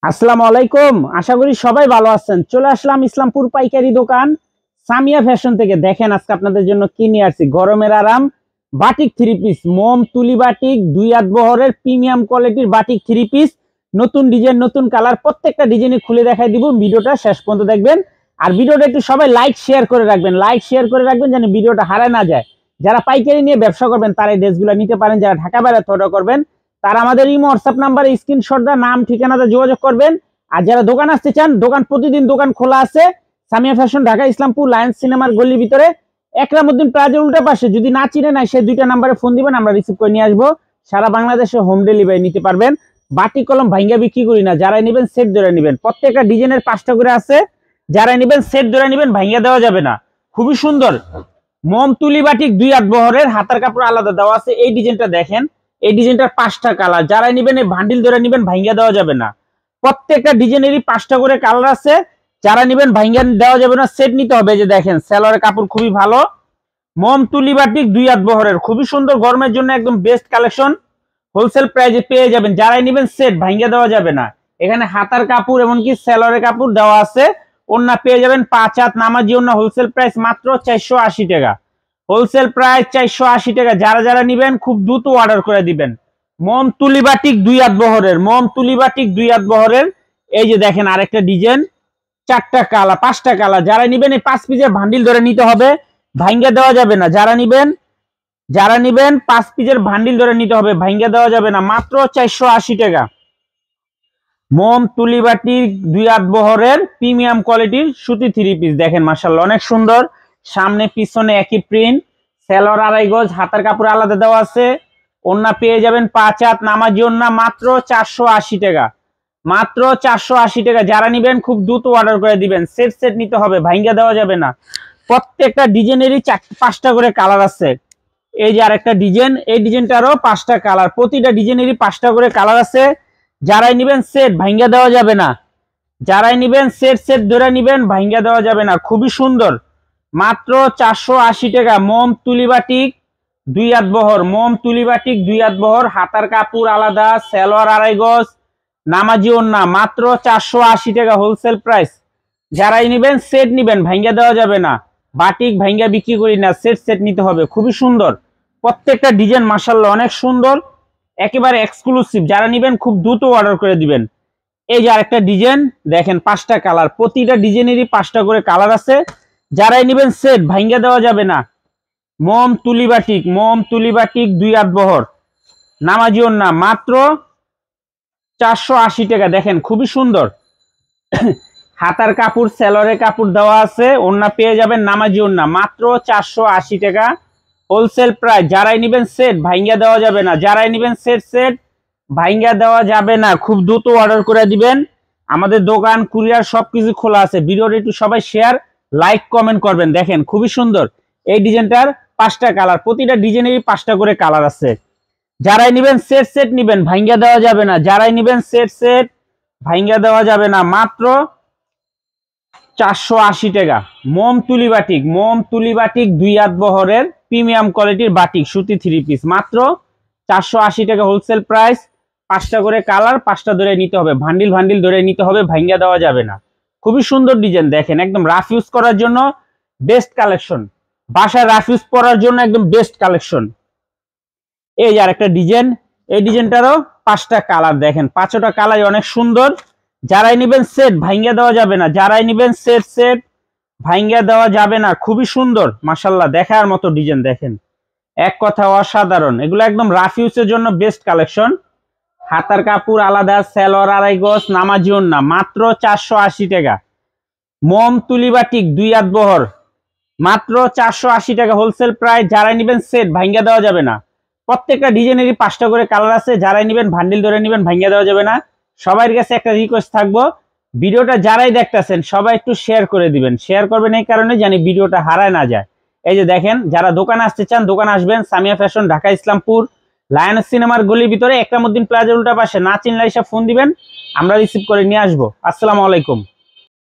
আসসালামু আলাইকুম। আশা করি সবাই ভালো আছেন। চলে আসলাম ইসলামপুর পাইকারি দোকান সামিয়া ফ্যাশন থেকে। দেখেন আজকে আপনাদের জন্য কি নিয়ে আসছি। গরমের আরাম বাটিক থ্রি পিস, মোম তুলি বাটিক, দুই হাত বহরের প্রিমিয়াম কোয়ালিটির বাটিক থ্রি পিস, নতুন ডিজাইন নতুন কালার, প্রত্যেকটা ডিজাইনে খুলে দেখাই দিব। ভিডিওটা শেষ পর্যন্ত দেখবেন। আর ভিডিওটা একটু সবাই লাইক শেয়ার করে রাখবেন, যেন ভিডিওটা হারায় না যায়। যারা পাইকারি নিয়ে ব্যবসা করবেন তারা এই ড্রেসগুলো নিতে পারেন। যারা ঢাকা বাইরে অর্ডার করবেন তারা আমাদের ইমো হোয়াটসঅ্যাপ নাম্বারে স্ক্রিনশট দা নাম ঠিকানাতে যোগাযোগ করবেন। আর যারা দোকান আসতে চান, প্রতিদিন দোকান খোলা আছে। সামিয়া ফ্যাশন, ঢাকা ইসলামপুর লায়ন্স সিনেমার গলির ভিতরে একরামউদ্দিন প্লাজার উল্টা পাশে। যদি না চিনে নাই সেই দুইটা নাম্বারে ফোন দিবেন, আমরা রিসিভ করে নিয়ে আসবো। সারা বাংলাদেশে হোম ডেলিভারি নিতে পারবেন। বাটি কলম ভাঙ্গা বিক্রি করি না, যারা নেবেন সেট ধরে নেবেন। প্রত্যেকটা ডিজাইনের 5টা করে আছে, যারা নেবেন সেট ধরে নেবেন, ভাঙ্গা দেওয়া যাবে না। খুবই সুন্দর মোম তুলি বাটিক, দুই হাত বহরের, হাতার কাপড় আলাদা দেওয়া আছে। এই ডিজাইনটা দেখেন, এই ডিজাইনটার 5টা কালার। যারা নেবেন এই বান্ডিল ধরে নেবেন, ভাঙ্গা দেওয়া যাবে না। প্রত্যেকটা ডিজাইনেরই 5টা করে কালার আছে। যারা নেবেন ভাঙ্গা দেওয়া যাবে না, সেট নিতে হবে। যে দেখেন সেলোয়ারের কাপড় খুবই ভালো। মোম তুলি বাটিক, দুই হাত বহরের, খুবই সুন্দর। গরমের জন্য একদম বেস্ট কালেকশন, হোলসেল প্রাইসে পেয়ে যাবেন। যারাই নেবেন সেট, ভাঙ্গা দেওয়া যাবে না। এখানে হাতার কাপড় এমনকি সেলোয়ারের কাপড় দেওয়া আছে। ওন্না পেয়ে যাবেন 5 হাত নামাজি ওন্না, হোলসেল প্রাইস মাত্র 480 টাকা। হোলসেল প্রাইস 480 টাকা। যারা যারা নেবেন খুব দ্রুত অর্ডার করে দিবেন। মোম তুলি বাটিক, দুই হাত বহরের, মোম তুলি বাটিক, দুই হাত বহরের। এই যে দেখেন আরেকটা ডিজাইন, 4টা কালার, 5টা কালার। যারা নেবেন এই 5 পিসের বান্ডিল ধরে নিতে হবে, ভাঙ্গা দেওয়া যাবে না। যারা নেবেন 5 পিসের বান্ডিল ধরে নিতে হবে, ভাঙ্গা দেওয়া যাবে না। মাত্র 480 টাকা। মোম তুলি বাটিক, দুই হাত বহরের প্রিমিয়াম কোয়ালিটির সুতি থ্রি পিস। দেখেন মাশাআল্লাহ অনেক সুন্দর। সামনে পিছনে একই প্রিন্ট, সেলোয়ার 2.5 গজ, হাতার কাপড় আলাদা দেওয়া আছে। ওন্না পেয়ে যাবেন 5 হাত নামাজি ওন্না, মাত্র 480 টাকা। মাত্র 480 টাকা। যারা নেবেন খুব দ্রুত অর্ডার করে দিবেন। সেট সেট নিতে হবে, ভাঙ্গা দেওয়া যাবে না। প্রত্যেকটা ডিজাইনেরই 5টা করে কালার আছে। এই যে আরেকটা ডিজাইন, এই ডিজাইনটারও 5টা কালার। প্রতিটা ডিজাইনেরই 5টা করে কালার আছে। যারাই নেবেন সেট, ভাঙ্গা দেওয়া যাবে না। যারাই নেবেন সেট সেট ধরে নেবেন, ভাঙ্গা দেওয়া যাবে না। খুবই সুন্দর, মাত্র 480 টাকা। মোম তুলি বাটিক, দুই হাত বহর, মোম তুলি বাটিক, দুই হাত বহর, হাতার কাপড় আলাদা, সেলোয়ার 2.5 গজ, নামাজি ওন্না, মাত্র 480 টাকা হোলসেল প্রাইস। যারাই নেবেন সেট নেবেন, ভাঙ্গা দেওয়া যাবে না। বাটিক ভাঙ্গা বিক্রি করি না, সেট সেট নিতে হবে। খুবই সুন্দর প্রত্যেকটা ডিজাইন, মাশাআল্লাহ অনেক সুন্দর, একেবারে এক্সক্লুসিভ। যারা নেবেন খুব দ্রুত অর্ডার করে দিবেন। এই যে আরেকটা ডিজাইন দেখেন, 5টা কালার। প্রতিটা ডিজাইনেরই 5টা করে কালার আছে। যারাই নেবেন সেট, ভাঙ্গা দেওয়া যাবে না। মোম তুলি বাটিক, মোম তুলি বাটিক, দুই হাত বহর, নামাজি ওন্না, মাত্র 480 টাকা। দেখেন খুবই সুন্দর। হাতার কাপড় সেলোয়ারের কাপড় দেওয়া আছে। ওন্না পেয়ে যাবেন নামাজি ওন্না, মাত্র 480 টাকা হোলসেল প্রাইস। যারাই নেবেন সেট, ভাঙ্গা দেওয়া যাবে না। যারাই নেবেন সেট সেট, ভাঙ্গা দেওয়া যাবে না। খুব দ্রুত অর্ডার করে দিবেন। আমাদের দোকান কুরিয়ার সবকিছু খোলা আছে। ভিডিওটা একটু সবাই শেয়ার লাইক কমেন্ট করবেন। দেখেন খুবই সুন্দর। এই ডিজাইনটার 5টা কালার, প্রতিটা ডিজাইনেরই 5টা করে কালার আছে। যারাই নেবেন সেট সেট নেবেন, ভাঙ্গা দেওয়া যাবে না। যারাই নেবেন সেট সেট, ভাঙ্গা দেওয়া যাবে না। মাত্র 480 টাকা। মোম তুলি বাটিক, মোম তুলি বাটিক, দুই হাত বহরের প্রিমিয়াম কোয়ালিটির বাটিক সুতি থ্রি পিস, মাত্র 480 টাকা হোলসেল প্রাইস। 5টা করে কালার, 5টা ধরে নিতে হবে, ভান্ডিল ভান্ডিল ধরে নিতে হবে, ভাঙ্গা দেওয়া যাবে না। খুবই সুন্দর ডিজাইন। দেখেন একদম রাফ ইউজ করার জন্য বেস্ট কালেকশন, বাসায় রাফ ইউজ করার জন্য একদম বেস্ট কালেকশন। এই যে আরেকটা ডিজাইন, এই ডিজাইনটারও 5টা কালার। দেখেন 5টা কালার অনেক সুন্দর। যারাই নেবেন সেট, ভাঙ্গা দেওয়া যাবে না। যারাই নেবেন সেট সেট, ভাঙ্গা দেওয়া যাবে না। খুবই সুন্দর মাশাআল্লাহ, দেখার মতো ডিজাইন। দেখেন এক কথা অসাধারণ। এগুলো একদম রাফ ইউজের জন্য বেস্ট কালেকশন। হাতার কাপড় আলাদা, সেলোয়ার 2.5 গজ, নামাজি ওন্না, মাত্র 480 টাকা। মোম তুলি বাটিক, দুই হাত বহর, মাত্র 480 টাকা হোলসেল প্রাইস। যারাই নেবেন সেট, ভাঙ্গা দেওয়া যাবে না। প্রত্যেকটা ডিজাইনেরই 5টা করে কালার আছে। যারাই নেবেন ভান্ডিল ধরে নেবেন, ভাঙ্গা দেওয়া যাবে না। সবার কাছে একটা রিকোয়েস্ট থাকবো, ভিডিওটা যারাই দেখতেছেন সবাই একটু শেয়ার করে দিবেন। শেয়ার করবেন এই কারণে জানি ভিডিওটা হারায় না যায়। এই যে দেখেন, যারা দোকানে আসতে চান দোকানে আসবেন। সামিয়া ফ্যাশন, ঢাকা ইসলামপুর লায়ন্স সিনেমার গলির ভিতরে একরামউদ্দিন প্লাজার উল্টা পাশে। না চিনলে এসে ফোন দিবেন, আমরা রিসিভ করে নিয়ে আসবো। আসসালামু আলাইকুম।